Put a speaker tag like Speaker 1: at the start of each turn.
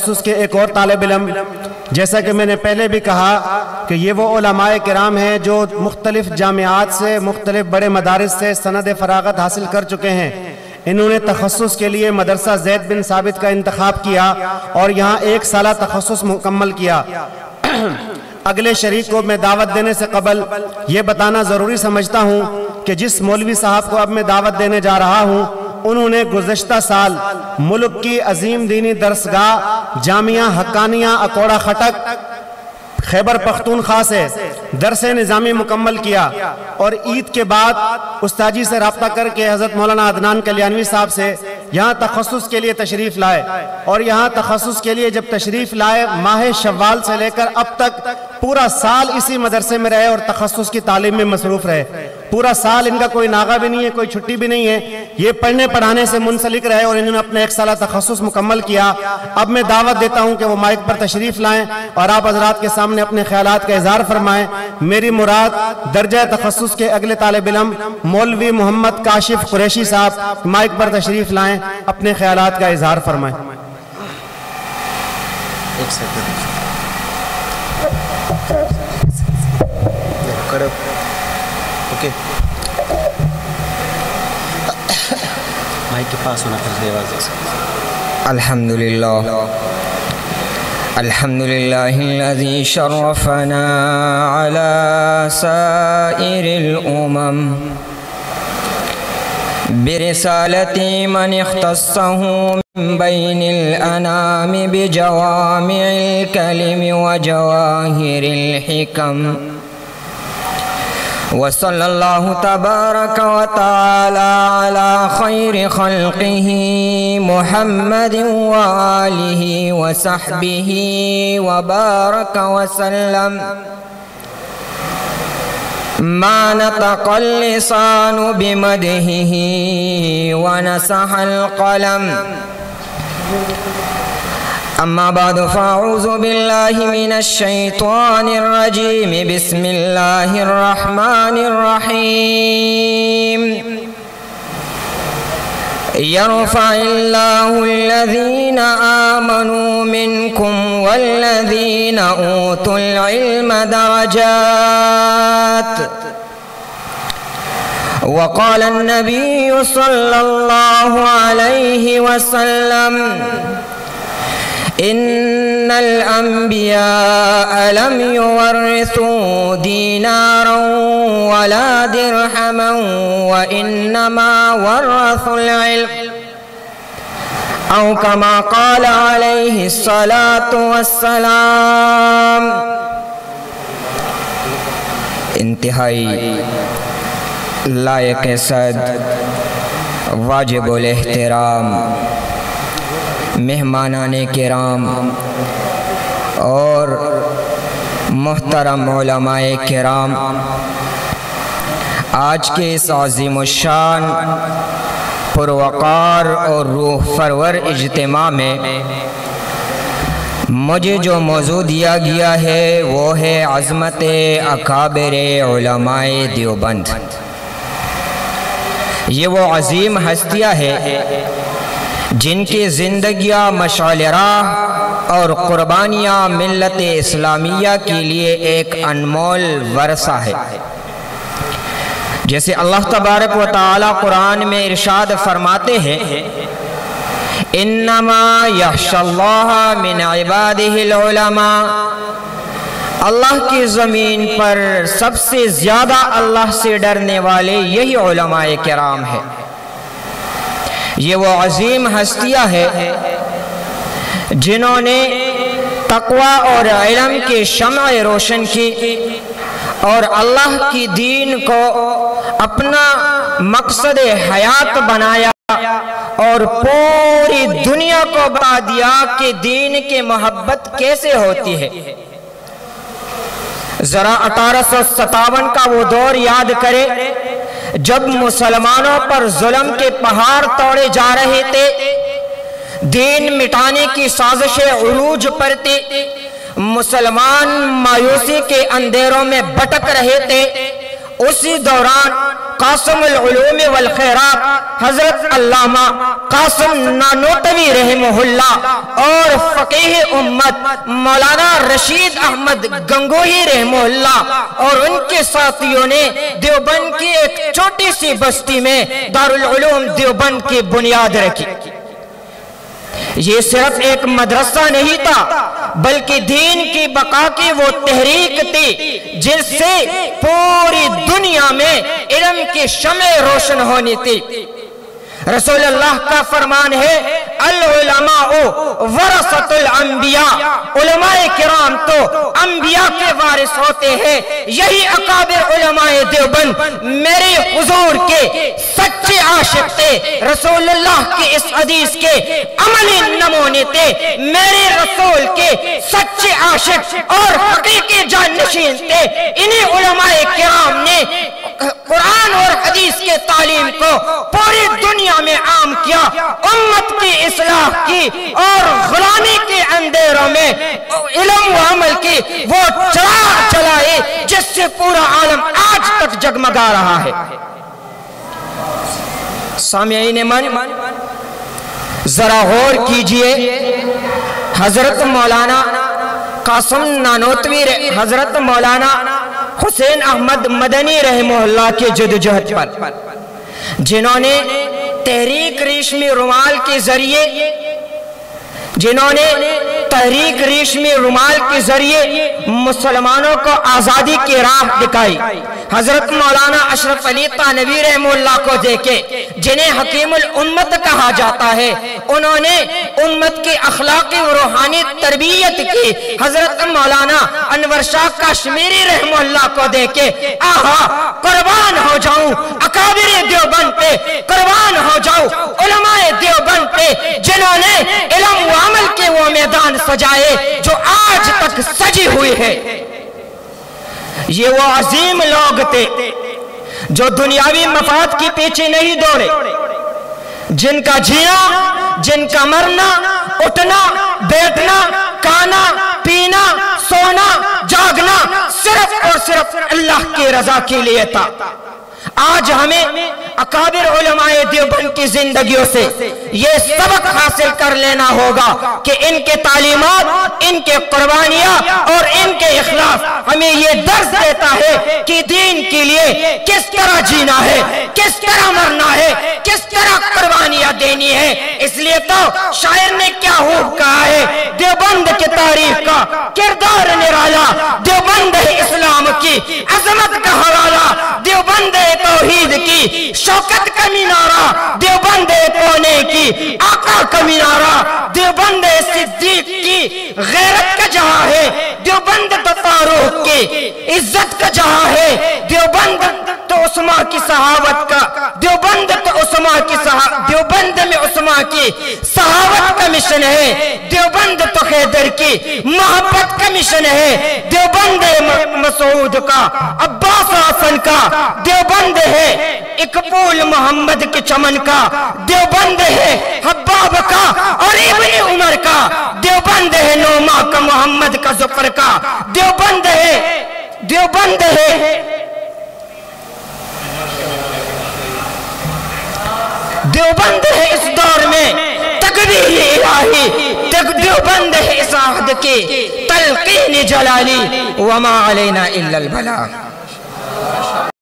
Speaker 1: تخصص کے ایک اور طالب علم، جیسا کہ میں نے پہلے بھی کہا کہ یہ وہ علماء کرام ہیں جو مختلف جامعات سے، مختلف بڑے مدارس سے سند فراغت حاصل کر چکے ہیں۔ انہوں نے تخصص کے لیے مدرسہ زید بن ثابت کا انتخاب کیا اور یہاں 1 سالہ تخصص مکمل کیا۔ اگلے شریک کو میں دعوت دینے سے قبل یہ بتانا ضروری سمجھتا ہوں کہ جس مولوی صاحب کو اب میں دعوت دینے جا رہا ہوں، انہوں نے گزشتہ سال ملک کی عظیم دینی درسگاہ جامعہ حقانیہ اکوڑا خٹک خیبر پختونخوا سے درس نظامی مکمل کیا، اور عید کے بعد استاجی سے رابطہ کر کے حضرت مولانا عدنان کلیانوی صاحب سے یہاں تخصص کے لیے تشریف لائے، اور یہاں تخصص کے لیے جب تشریف لائے ماہ شوال سے لے کر اب تک پورا سال اسی مدرسے میں رہے اور تخصص کی تعلیم میں مصروف رہے۔ پورا سال ان کا کوئی ناغہ بھی نہیں ہے، کوئی چھٹی بھی نہیں ہے، یہ پڑھنے پڑھانے سے منسلک رہے اور انہوں نے اپنے 1 سالہ تخصص مکمل کیا۔ اب میں دعوت دیتا ہوں کہ وہ مائک پر تشریف لائیں اور آپ حضرات کے سامنے اپنے خیالات کا اظہار فرمائیں۔ میری مراد درجہ تخصص کے اگلے طالب علم مولوی محمد کاشف قریشی صاحب مائک پر تشریف لائیں، اپنے خیالات کا اظہار فرمائیں۔
Speaker 2: مائک کے پاس ہونا پھر دیواز سے۔
Speaker 3: الحمدللہ الحمدللہ الذی شرفنا علی سائر الامم برسالت من اختصه من بین الانام بجوامع الکلم وجواہر الحکم، وصلی اللہ تبارک و تعالی علی خیر خلقہ محمد وآلہ وصحبہ وبارک وسلم۔ ما نطق اللسان بمدحہ ونسح القلم، اما بعد فاعوذ باللہ من الشیطان الرجیم، بسم اللہ الرحمن الرحیم۔ یرفع اللہ الذین آمنوا منکم والذین اوتوا العلم درجات، وقال النبی صلی اللہ علیہ وسلم ان الانبیاء لم یورثوا دینارا ولا درہما وانما ورثوا العلم، او کما قال علیہ الصلاة والسلام۔ انتہائی لائق صد واجب الاحترام مہمانان کرام اور محترم علماء کرام، آج کے اس عظیم الشان پروقار اور روح فرور اجتماع میں مجھے جو موضوع دیا گیا ہے وہ ہے عظمت اکابر علماء دیوبند۔ یہ وہ عظیم ہستیاں ہیں جن کی زندگیاں مشعل راہ اور قربانیاں ملت اسلامیہ کے لیے ایک انمول ورثہ ہے۔ جیسے اللہ تبارک و تعالی قرآن میں ارشاد فرماتے ہیں انما یخشی اللہ من عبادہ العلماء، اللہ کی زمین پر سب سے زیادہ اللہ سے ڈرنے والے یہی علماء کرام ہیں۔ یہ وہ عظیم ہستیاں ہیں جنہوں نے تقوی اور علم کی شمع روشن کی اور اللہ کی دین کو اپنا مقصد حیات بنایا اور پوری دنیا کو بتا دیا کہ دین کی محبت کیسے ہوتی ہے۔ ذرا 1857 کا وہ دور یاد کرے جب مسلمانوں پر ظلم کے پہاڑ توڑے جا رہے تھے، دین مٹانے کی سازشیں عروج پر تھی، مسلمان مایوسی کے اندھیروں میں بھٹک رہے تھے۔ اسی دوران قاسم العلوم والخیرات حضرت علامہ قاسم نانوتوی رحمہ اللہ اور فقیہ امت مولانا رشید احمد گنگوہی رحمہ اللہ اور ان کے ساتھیوں نے دیوبند کی ایک چھوٹی سی بستی میں دارالعلوم دیوبند کی بنیاد رکھی۔ یہ صرف ایک مدرسہ نہیں تھا بلکہ دین کی بقا کی وہ تحریک تھی جس سے پوری دنیا میں علم کی شمع روشن ہونی تھی۔ رسول اللہ کا فرمان ہے العلماء ورثۃ الانبیاء، علماء کرام تو انبیاء کے وارث ہوتے ہیں۔ یہی اکابر علماء دیوبند میرے حضور کے سچے عاشق تھے، رسول اللہ کے اس حدیث کے عملی نمونے تھے، میرے رسول کے سچے عاشق اور حقیقی جانشین تھے۔ انہیں علماء کرام نے قرآن اور حدیث کے تعلیم کو پوری دنیا میں عام کیا، امت کی اصلاح کی اور غلامی کے اندھیروں میں علم و عمل کی وہ چراغ جلائے جس سے پورا عالم آج تک جگمگا رہا ہے۔ سامعین من، ذرا غور کیجئے، حضرت مولانا قاسم نانوتوی، حضرت مولانا حسین احمد مدنی رحمہ اللہ کے جدوجہد پر، جنہوں نے تحریک ریشمی رومال کے ذریعے مسلمانوں کو آزادی کی راہ دکھائی۔ حضرت مولانا اشرف علی تھانوی رحمہ اللہ کو دیکھے جنہیں حکیم الامت کہا جاتا ہے، انہوں نے امت کی اخلاقی و روحانی تربیت کی۔ حضرت مولانا انور شاہ کشمیری رحمہ اللہ کو دیکھے آہا قربان ہو جاؤں اکابر دیوبند پہ، قربان ہو جاؤں علماء دیوبند پہ جنہوں نے علم و عمل کے وہ میدان سجائے جو آج تک سجی ہوئی ہے۔ یہ وہ عظیم لوگ تھے جو دنیاوی مفاد کے پیچھے نہیں دوڑے، جن کا جینا، جن کا مرنا، اٹھنا، بیٹھنا، کھانا، پینا، سونا، جاگنا صرف اور صرف اللہ کی رضا کے لیے تھا۔ آج ہمیں اکابر علماء دیوبند کی زندگیوں سے یہ سبق حاصل کر لینا ہوگا کہ ان کے تعلیمات، ان کے قربانیاں اور ان کے اخلاص ہمیں یہ درس دیتا ہے کہ دین کے لیے کس طرح جینا ہے، کس طرح مرنا ہے، کس طرح قربانیاں دینی ہے۔ اس لیے تو شاعر نے کیا خوب کہا ہے، دیوبند کی تاریخ کا کردار نرالا، دیوبند ہے اسلام کی عظمت کا حوالہ، دیوبند ہے توحید کی شوکت کا مینارہ، دیوبند ہے کونے کی آقا کا مینارہ، دیوبند ہے صدیق کی غیرت کا جہاں ہے، دیوبند تو فاروق کی عزت کا جہاں ہے، دیوبند تو عثمان کی صحابت کا، دیوبند تو عثمان کی دیوبند میں عثمان کی صحابت کا مشن ہے، دیوبند تو حیدر کی محبت کا مشن ہے، دیوبند ہے مسعود کا، عباس حسن کا، دیوبند ہے اقبول محمد کے چمن کا، دیوبند ہے حباب کا اور ابن عمر کا، دیوبند ہے نوما کا محمد کا ظفر کا، دیوبند ہے دیوبند ہے اس دور میں تقدیر الہی، دیوبند ہے اس عہد کی تلقین جلالی، وما علینا الا البلاغ۔